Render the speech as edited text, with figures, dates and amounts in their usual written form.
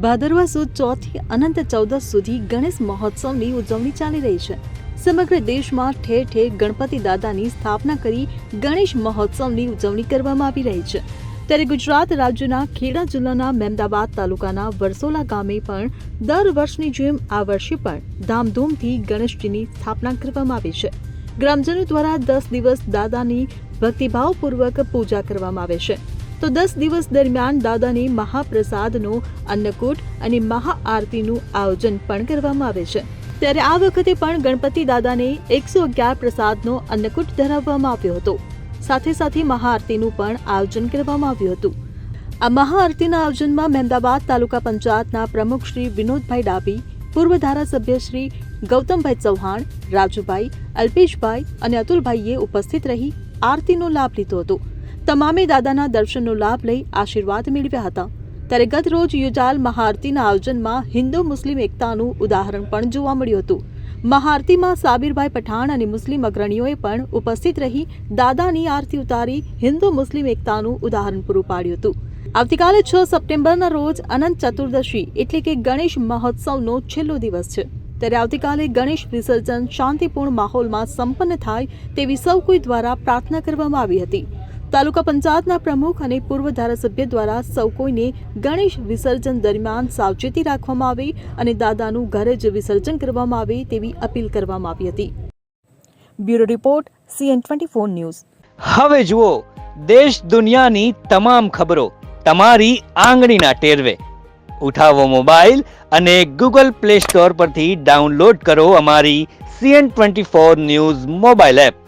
ભાદરવા સુદ ચોથી અનંત ચૌદસ સુધી ગણેશ મહોત્સવની ઉજવણી ચાલી રહી છે. સમગ્ર દેશમાં ઠેર ઠેર ગણપતિ દાદાની સ્થાપના કરી ગણેશ મહોત્સવની ઉજવણી કરવામાં આવી રહી છે. ત્યારે ગુજરાત રાજ્યના ખેડા જિલ્લાના મહેમદાવાદ તાલુકાના વરસોલા ગામે પણ દર વર્ષની જેમ આ વર્ષે પણ ધામધૂમથી ગણેશજીની સ્થાપના કરવામાં આવી છે. ગ્રામજનો દ્વારા 10 દિવસ દાદાની ભક્તિભાવપૂર્વક પૂજા કરવામાં આવે છે. તો 10 દિવસ દરમિયાન દાદાની મહાપ્રસાદનો અન્નકૂટ અને મહાઆરતીનું આયોજન પણ કરવામાં આવે છે. ત્યારે આ વખતે પણ ગણપતિ દાદાને 111 પ્રસાદનો અન્નકૂટ ધરાવવામાં આવ્યો હતો. સાથે સાથે મહાઆરતીનું પણ આયોજન કરવામાં આવ્યું હતું. આ મહાઆરતીના આયોજનમાં મહેમદાવાદ તાલુકા પંચાયતના પ્રમુખ શ્રી વિનોદભાઈ ડાભી, પૂર્વ ધારાસભ્ય શ્રી ગૌતમભાઈ ચૌહાણ, રાજુભાઈ, અલ્પેશભાઈ અને અતુલભાઈએ ઉપસ્થિત રહી આરતીનો લાભ લીધો હતો. તમામે દાદાના દર્શનનો લાભ લઈ આશીર્વાદ મેળવ્યા હતા. ત્યારે ગત રોજ યોજાયેલ મહાઆરતીના આયોજનમાં હિન્દુ મુસ્લિમ એકતાનું ઉદાહરણ પણ જોવા મળ્યું હતું. મહાઆરતીમાં સાબિરભાઈ પઠાણ અને મુસ્લિમ અગ્રણીઓએ પણ ઉપસ્થિત રહી દાદાની આરતી ઉતારી હિન્દુ મુસ્લિમ એકતાનું ઉદાહરણ પૂરું પાડ્યું હતું. આવતીકાલે 6 સપ્ટેમ્બરના રોજ અનંત ચતુર્દશી એટલે કે ગણેશ મહોત્સવનો છેલ્લો દિવસ છે. ત્યારે આવતીકાલે ગણેશ વિસર્જન શાંતિપૂર્ણ માહોલમાં સંપન્ન થાય તેવી સૌ કોઈ દ્વારા પ્રાર્થના કરવામાં આવી હતી. તાલુકા પંચાયતના પ્રમુખ અને પૂર્વ ધારાસભ્ય દ્વારા સૌ કોઈને ગણેશ વિસર્જન દરમિયાન સાવચેતી રાખવામાં આવે અને દાદાનું ઘરે જ વિસર્જન કરવામાં આવે તેવી અપીલ કરવામાં આવી હતી. Bureau report CN24 news. હવે જુઓ દેશ દુનિયાની તમામ ખબરો તમારી આંગળીના ટેરવે. ઉઠાવો મોબાઈલ અને Google Play Store પરથી ડાઉનલોડ કરો અમારી CN24 ન્યૂઝ મોબાઈલ એપ.